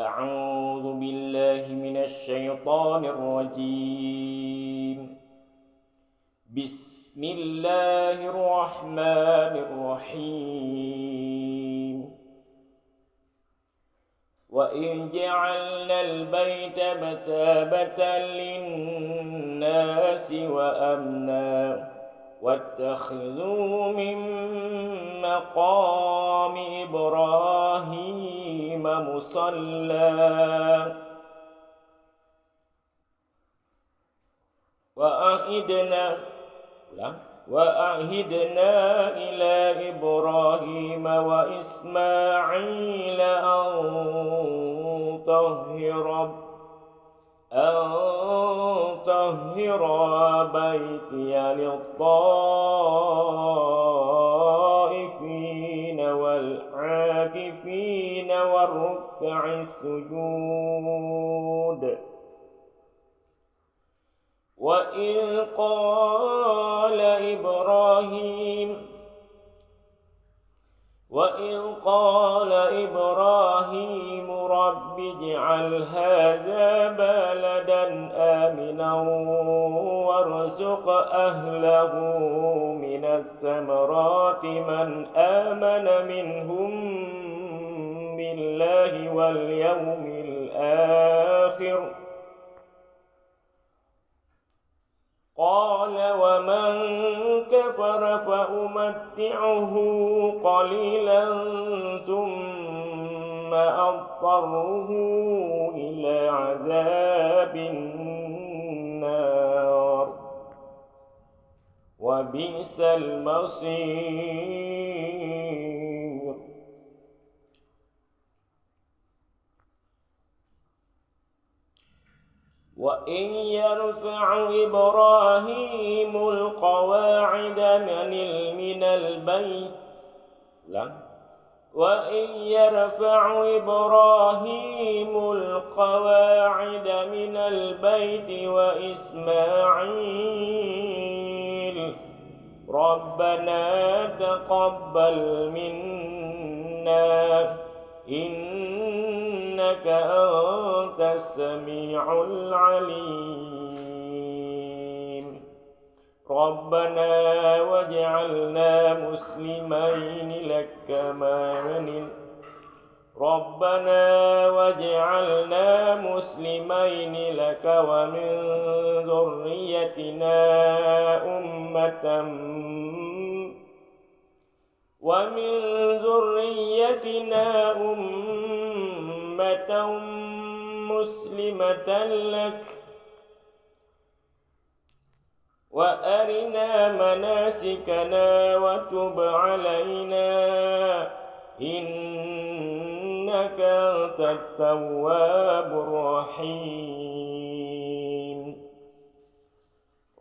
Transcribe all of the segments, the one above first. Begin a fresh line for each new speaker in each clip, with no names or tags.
أعوذ بالله من الشيطان الرجيم. بسم الله الرحمن الرحيم. وإذ جعلنا البيت مثابة للناس وأمنا واتخذوا من مقام إبراهيم مصلى وأعهدنا إلى إبراهيم وإسماعيل أن طهر بيتي للطائفين والعاكفين والركع السجود. وإذ قال إبراهيم رب اجعل هذا بلدا آمنا وارزق أهله من الثمرات من آمن منهم بالله واليوم الآخر. قال ومن كفر فأمتعه قليلا ثم أضطره إلى عذاب النار وبئس المصير. وإن يرفع إبراهيم القواعد من البيت وإسماعيل ربنا تقبل منا إنك أنت السميع العليم. ربنا واجعلنا مسلمين لك ومن ذريتنا أمة مسلمة لك وأرنا مناسكنا وتب علينا إنك أنت التواب الرحيم.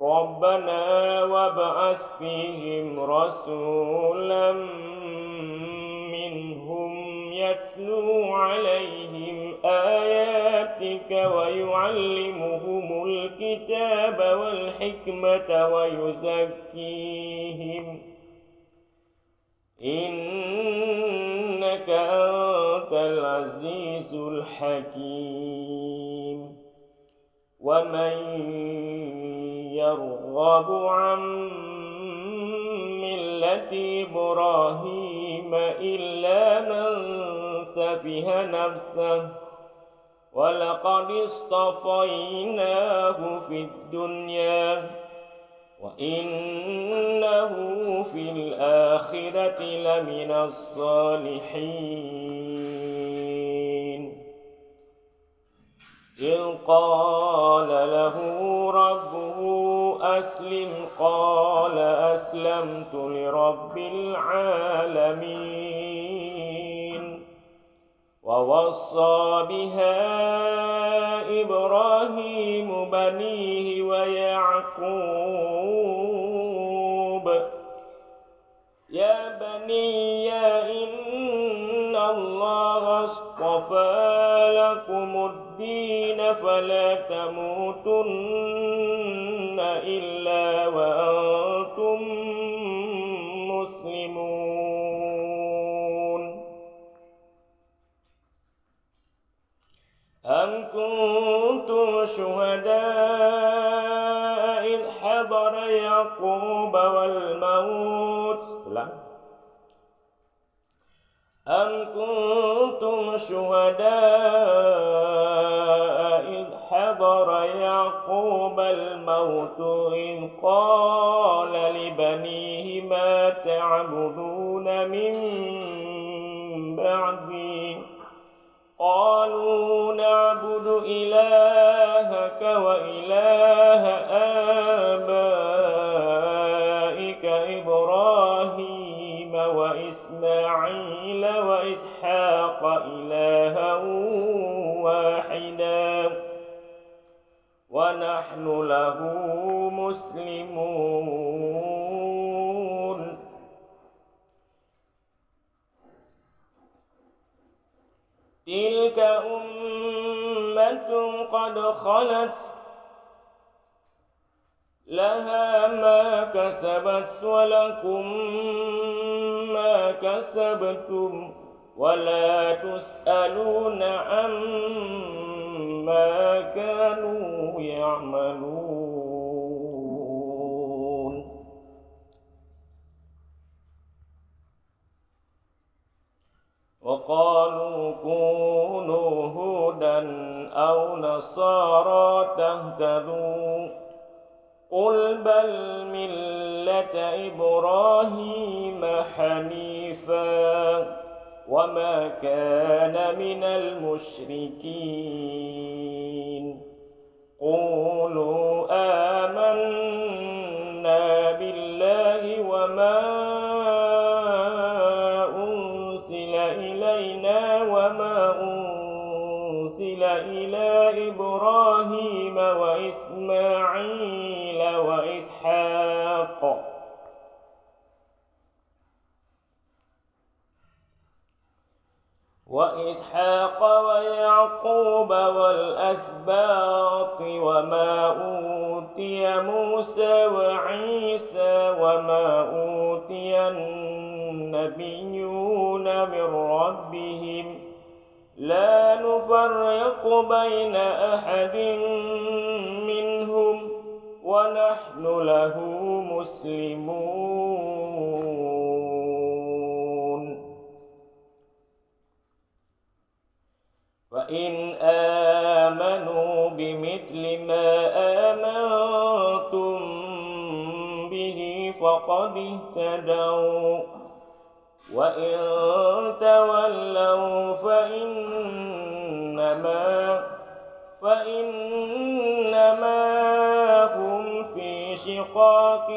ربنا وابعث فيهم رسولا منهم يتلو عليهم آياتك ويعلمهم الكتاب والحكمة ويزكيهم إنك أنت العزيز الحكيم. ومن يرغب عن ملة إبراهيم إلا من سفه نفسه ولقد اصطفيناه في الدنيا وإنه في الآخرة لمن الصالحين. إذ قال له ربه أسلم قال أسلمت لرب العالمين. ووصى بها إبراهيم بنيه ويعقوب يا بني إن الله اصطفى لكم الدين فلا تموتن إلا وأنتم مسلمون. أم كنتم شهداء إذ حضر يعقوب والموت أم كنتم شهداء إذ حضر يعقوب الموت إذ قال لبنيه ما تعبدون من بعدي قالوا نعبد إلهك وإله آبائك إبراهيم وإسماعيل وإسحاق إلها واحدا ونحن له مسلمون تلك أمة قد خلت لها ما كسبت ولكم ما كسبتم ولا تسألون عما كانوا يعملون. وقالوا كونوا هودا أو نصارى تهتدوا قل بل ملة إبراهيم حنيفا وما كان من المشركين قولوا آمنا بالله وما أنزل إلينا وما أنزل إلى إبراهيم وإسماعيل وإسحاق ويعقوب والأسباط وما أوتي موسى وعيسى وما أوتي النبيون من ربهم لا نفرق بين أحد منهم ونحن له مسلمون. فإن آمنوا بمثل ما آمنتم به فقد اهتدوا وإن تولوا فإنما هم في شقاق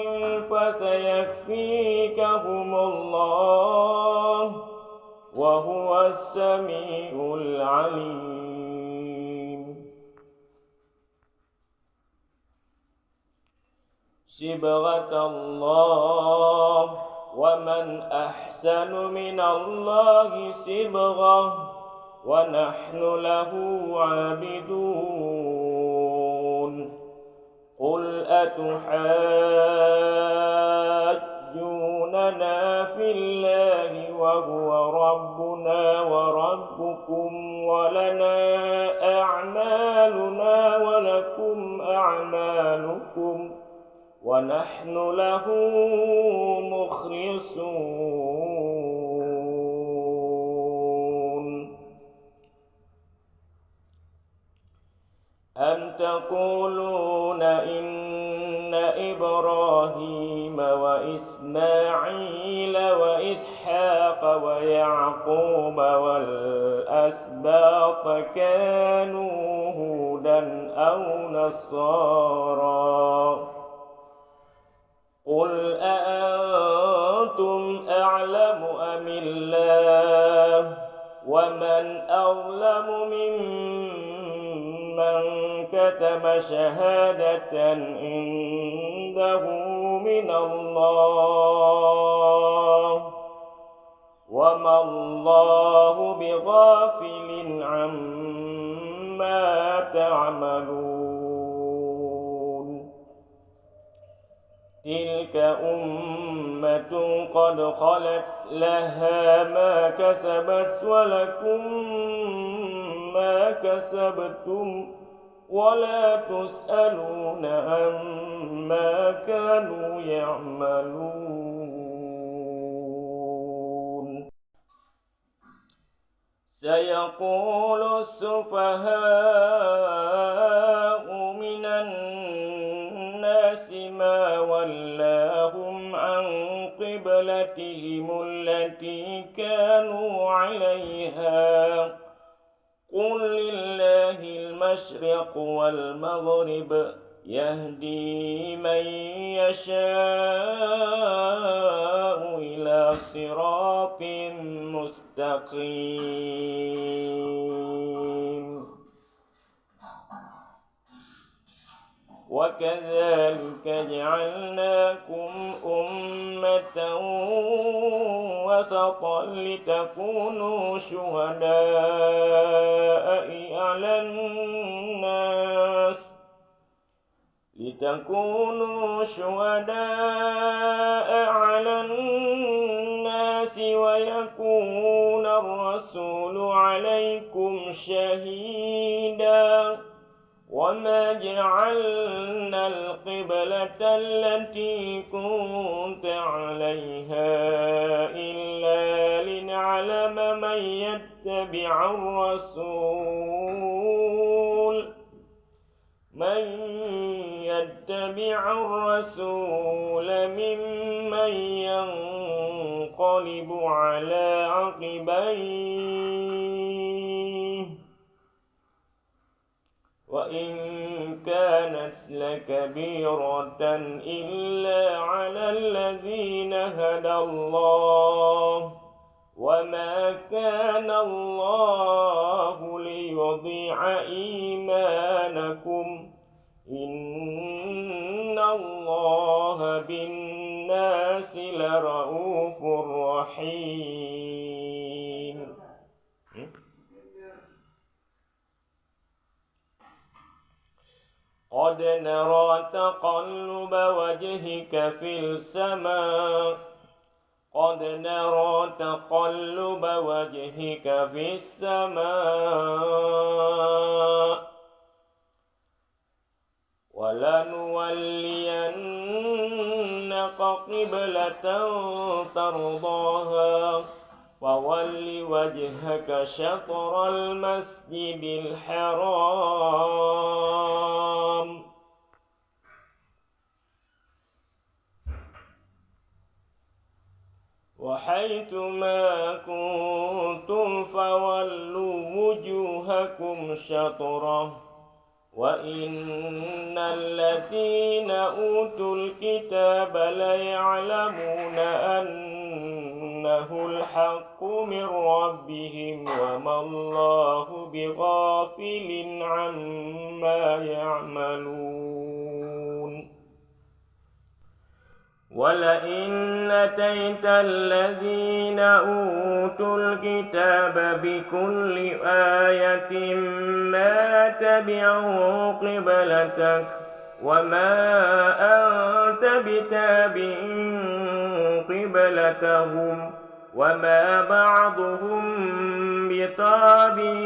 فسيكفيكهم الله وهو السميع العليم. صبغة الله ومن أحسن من الله صبغة ونحن له عابدون. قل أتحاجوننا في الله وهو ربنا وربكم ولنا أعمالنا ولكم أعمالكم ونحن له مخلصون. أم تقولون إن إبراهيم وإسماعيل وإسحاق ويعقوب والأسباط كانوا هودا أو نصارى قل أأنتم أعلم أم الله ومن أظلم ممن كتم شهادة عنده من الله وما الله بغافل عما تعملون. تلك أمة قد خلت لها ما كسبت ولكم ما بما كسبتم ولا تسألون عما كانوا يعملون. سيقول السفهاء من الناس ما ولاهم عن قبلتهم التي كانوا عليها قل لله المشرق والمغرب يهدي من يشاء إلى صراط مستقيم. وكذلك جعلناكم أمة وسطا لتكونوا شهداء على الناس ويكون الرسول عليكم شهيدا. وما جعلنا القبلة التي كنت عليها إلا لنعلم من يتبع الرسول ممن ينقلب على عقبيه وإن كانت لكبيرة إلا على الذين هدى الله وما كان الله ليضيع إيمانكم إن الله بالناس لرءوف رحيم. قد نرى تقلب وجهك في السماء ولنولينك قبلة ترضاها فول وجهك شطر المسجد الحرام وحيث ما كنتم فولوا وجوهكم شطره وإن الذين أوتوا الكتاب ليعلمون أنه الحق من ربهم وما الله بغافل عما يعملون. ولئن أتيت الذين أوتوا الكتاب بكل آية ما تبعوا قبلتك وما أنت بتابع قبلتهم وما بعضهم بتابع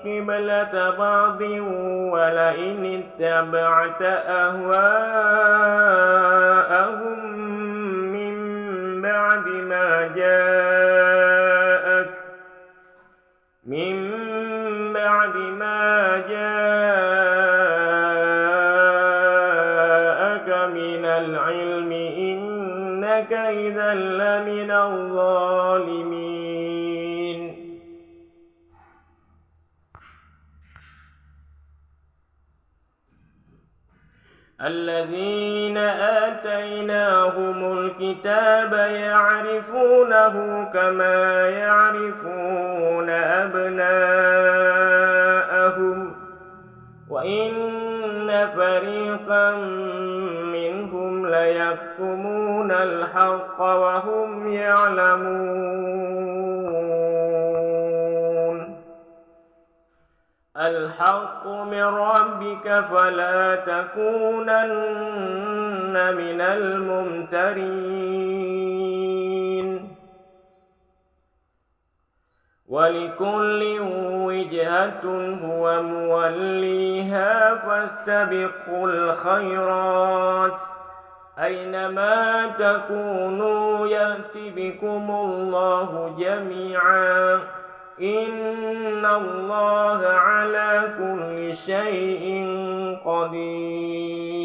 قبلة بعض ولئن اتبعت أهواءهم من بعد ما جاءك من العلم إنك إذا لمن الظالمين. الذين آتيناهم الكتاب يعرفونه كما يعرفون أبناءهم وإن فريقا منهم ليكتمون الحق وهم يعلمون. الحق من ربك فلا تكونن من الممترين. ولكل وجهة هو موليها فاستبقوا الخيرات أينما تكونوا يأت بكم الله جميعا إن الله على كل شيء قدير.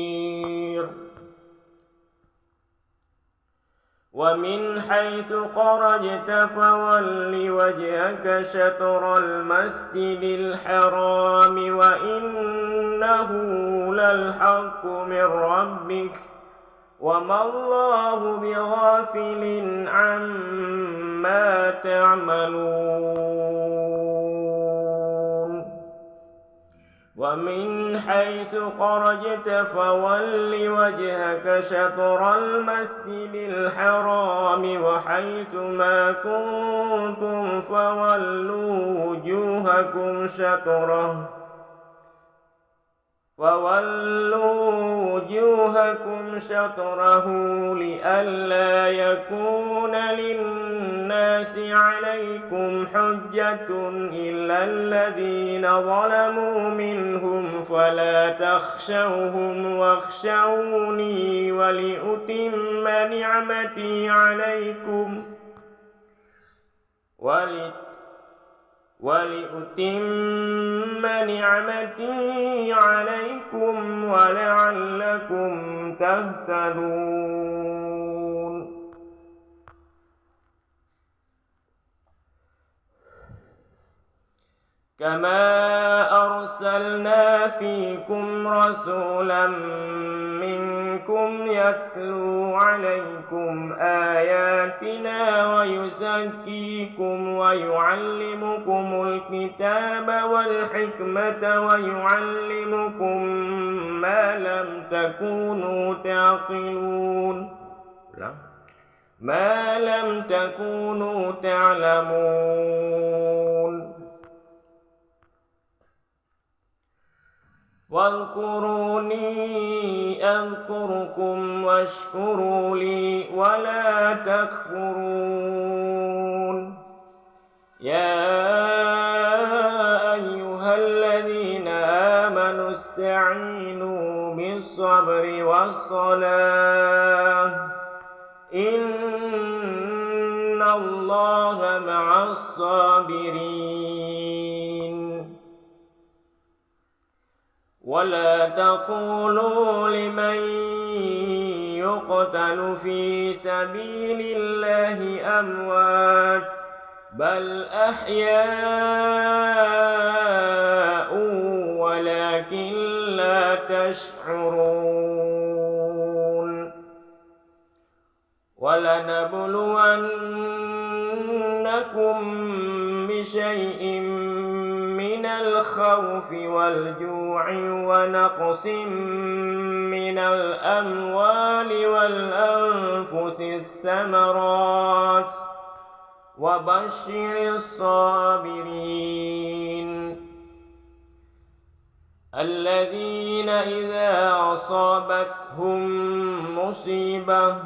ومن حيث خرجت فول وجهك شطر المسجد الحرام وإنه للحق من ربك وما الله بغافل عما تعملون. ومن حيث خرجت فول وجهك شطر المسجد الحرام وحيث ما كنتم فولوا وجوهكم شطره لئلا يكون للناس عليكم حجة إلا الذين ظلموا منهم فلا تخشوهم واخشوني ولأتم نعمتي عليكم ولعلكم تهتدون. كما أرسلنا فيكم رسولا منكم يتلو عليكم آياتنا ويزكيكم ويعلمكم الكتاب والحكمة ويعلمكم ما لم تكونوا تعلمون. واذكروني أذكركم واشكروا لي ولا تكفرون. يا أيها الذين آمنوا استعينوا بالصبر والصلاة إن الله مع الصابرين. ولا تقولوا لمن يقتل في سبيل الله أموات بل أحياء ولكن لا تشعرون. ولنبلونكم بشيء من الخوف والجوع ونقص من الأموال والأنفس الثمرات وبشر الصابرين الذين إذا أصابتهم مصيبة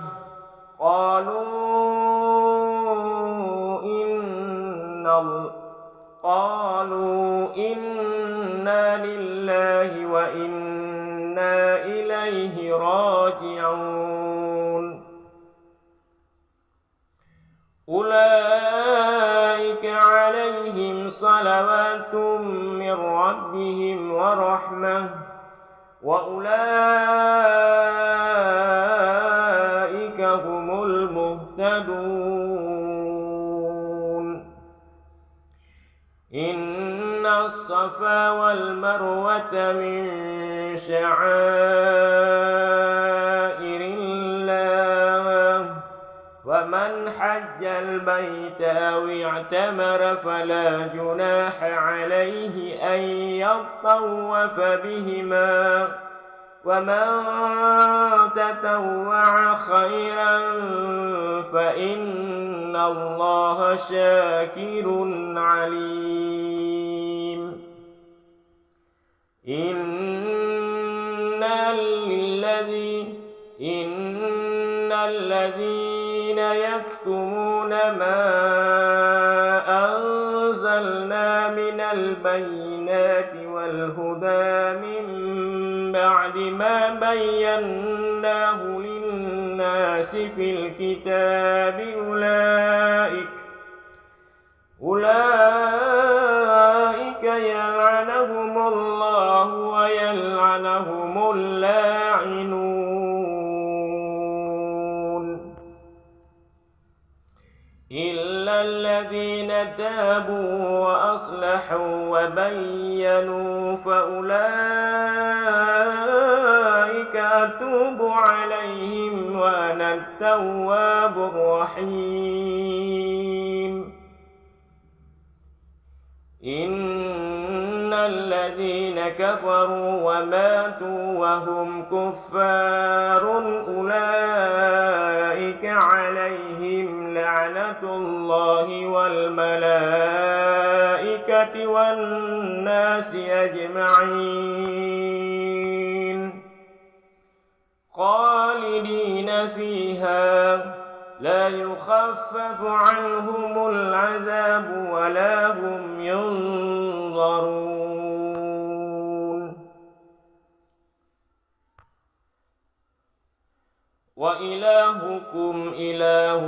قالوا إنا لله وإنا إليه راجعون. أولئك عليهم صلوات من ربهم ورحمة وأولئك هم المهتدون. إن الصفا والمروة من شعائر الله ومن حج البيت أو اعتمر فلا جناح عليه أن يطوف بهما ومن تطوع خيرا فإن الله شاكر عليم. إن الذين يكتمون ما الهدى من بعد ما بيناه للناس في الكتاب أولئك يلعنهم الله ويلعنهم اللاعنون إلا الذين تابوا وأصلحوا وبينوا فأولئك أتوب عليهم وأنا التواب الرحيم إن الذين كفروا وماتوا وهم كفار أولئك عليهم لعنة الله والملائكة والناس أجمعين خالدين فيها لا يخفف عنهم العذاب ولا هم ينظرون وإلهكم إله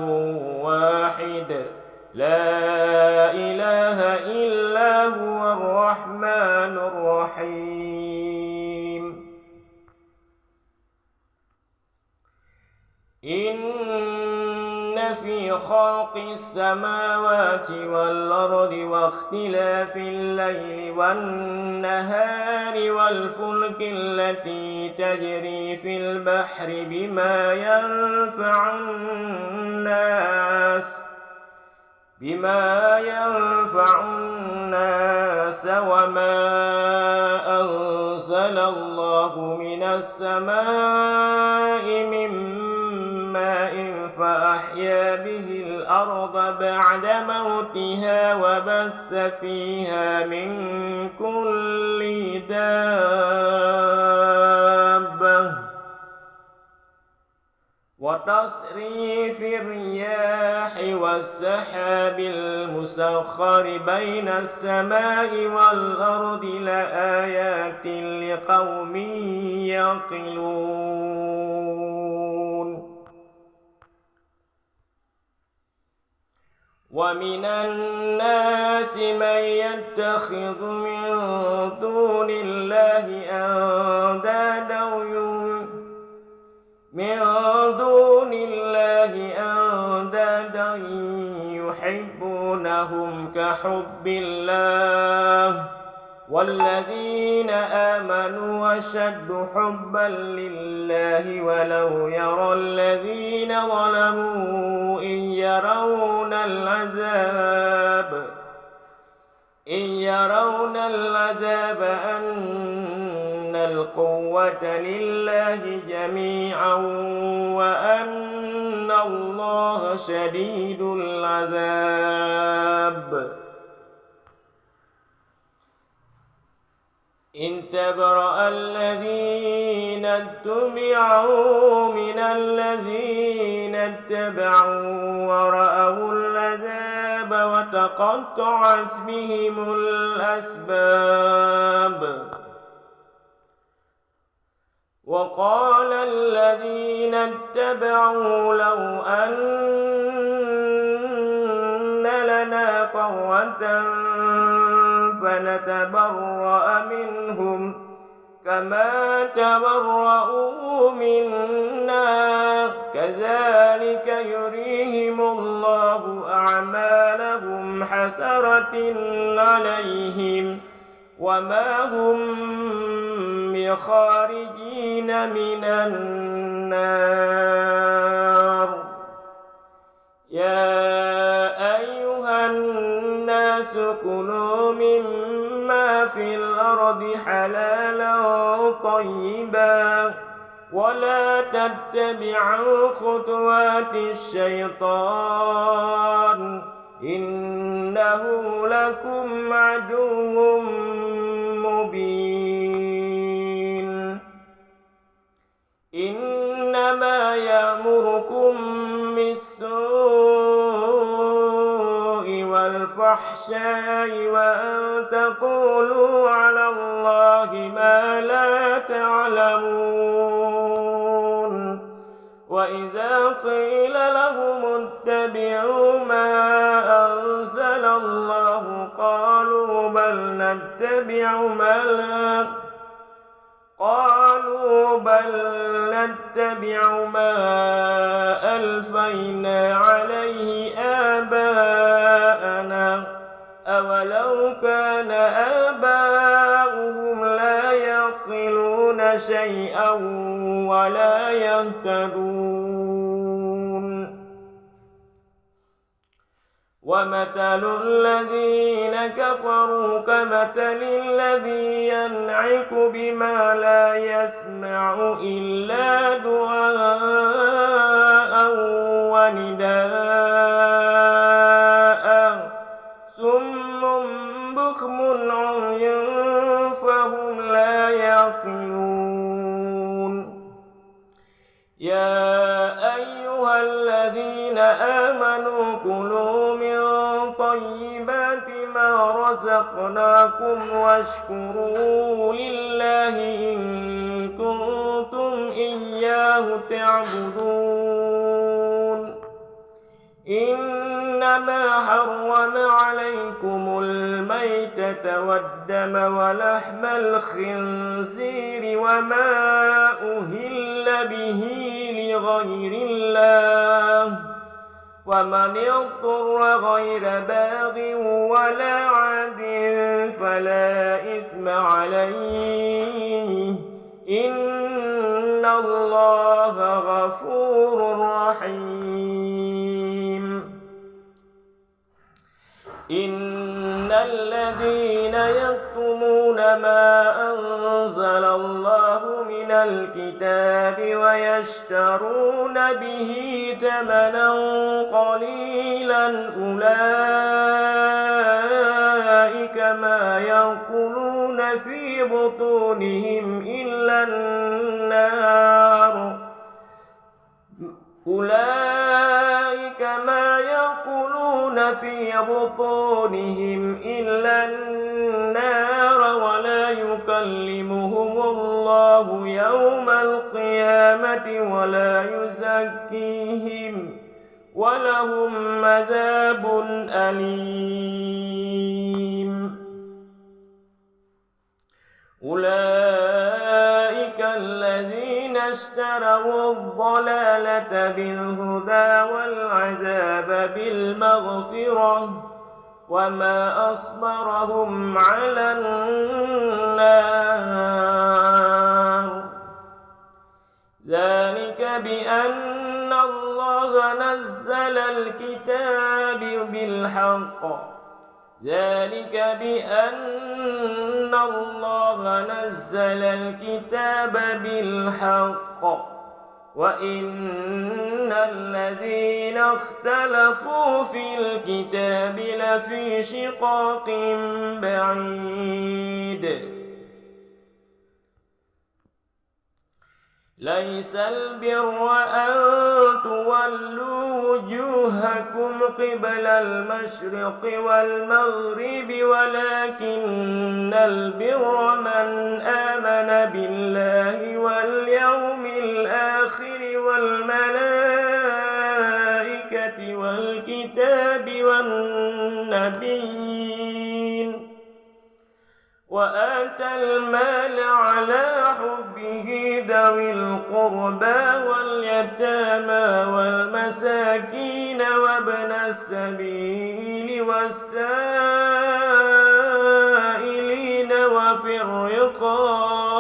واحد لا إله إلا هو الرحمن الرحيم إن في خلق السماوات والأرض واختلاف الليل والنهار والفلك التي تجري في البحر بما ينفع الناس وما أنزل الله من السماء من ماء فأحيا به الأرض بعد موتها وبث فيها من كل دابة وتصريف الرياح والسحاب المسخر بين السماء والأرض لآيات لقوم يعقلون ومن الناس من يتخذ من دون الله أندادا يحبونهم كحب الله والذين آمنوا أشد حبا لله ولو يرى الذين ظلموا إن يرون العذاب أن القوة لله جميعا وأن الله شديد العذاب إن تبرأ الذين اتبعوا من الذين اتبعوا ورأوا العذاب وتقطعت بهم الأسباب وقال الذين اتبعوا لو أن لنا قرة فنتبرأ منهم كما تبرؤوا منا كذلك يريهم الله أعمالهم حسرة عليهم وما هم بخارجين من النار يا أيها الناس كلوا مما في الأرض حلالا طيبا ولا تتبعوا خطوات الشيطان إنه لكم عدو مبين إنما يأمركم بالسوء والفحشاء وأن تقولوا على الله يعلمون وإذا قيل لهم اتبعوا ما أنزل الله قالوا بل نتبع ما ألفينا عليه آباءنا أولو كان آباؤهم لا يعقلون شيئا ولا يهتدون ومثل الذين كفروا كمثل الذي ينعق بما لا يسمع إلا دعاء ونداء صم بكم عمي فهم لا يعقلون يا أيها الذين آمنوا كلوا من طيبات ما رزقناكم واشكروا لله إن كنتم إياه تعبدون إنما حرم عليكم الميتة والدم ولحم الخنزير وما أهل به لغير الله ومن اضطر غير باغ ولا عاد فلا إثم عليه إن الله غفور رحيم إن الذين يكتمون ما أنزل الله من الكتاب ويشترون به ثمنا قليلا أولئك ما يأكلون في بطونهم إلا النار ولا يكلمهم الله يوم القيامة ولا يزكيهم ولهم عذاب أليم أولئك الذين اشتروا الضلالة بالهدى والعذاب بالمغفرة وما أصبرهم على النار ذلك بأن الله نزل الكتاب بالحق وإن الذين اختلفوا في الكتاب لفي شقاق بعيد ليس البر أن تولوا وجوهكم قبل المشرق والمغرب ولكن البر من آمن بالله واليوم الآخر والملائكة والكتاب والنبيين وآتى المال على حبه ذوي القربى واليتامى والمساكين وابن السبيل والسائلين وفي الرقاب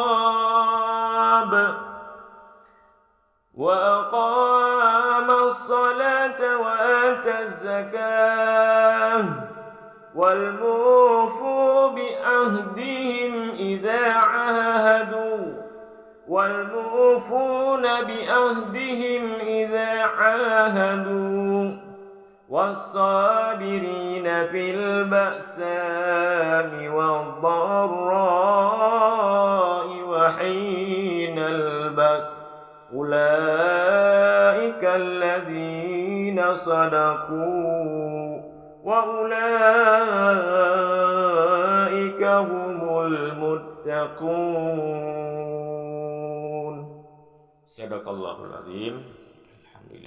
وأقام الصلاة وآتى الزكاة والموفون بعهدهم إذا عاهدوا والصابرين في البأساء والضراء وحين البأس أولئك الذين صدقوا وأولئك هم المتقون Sadaqallahul azim. Alhamdulillah.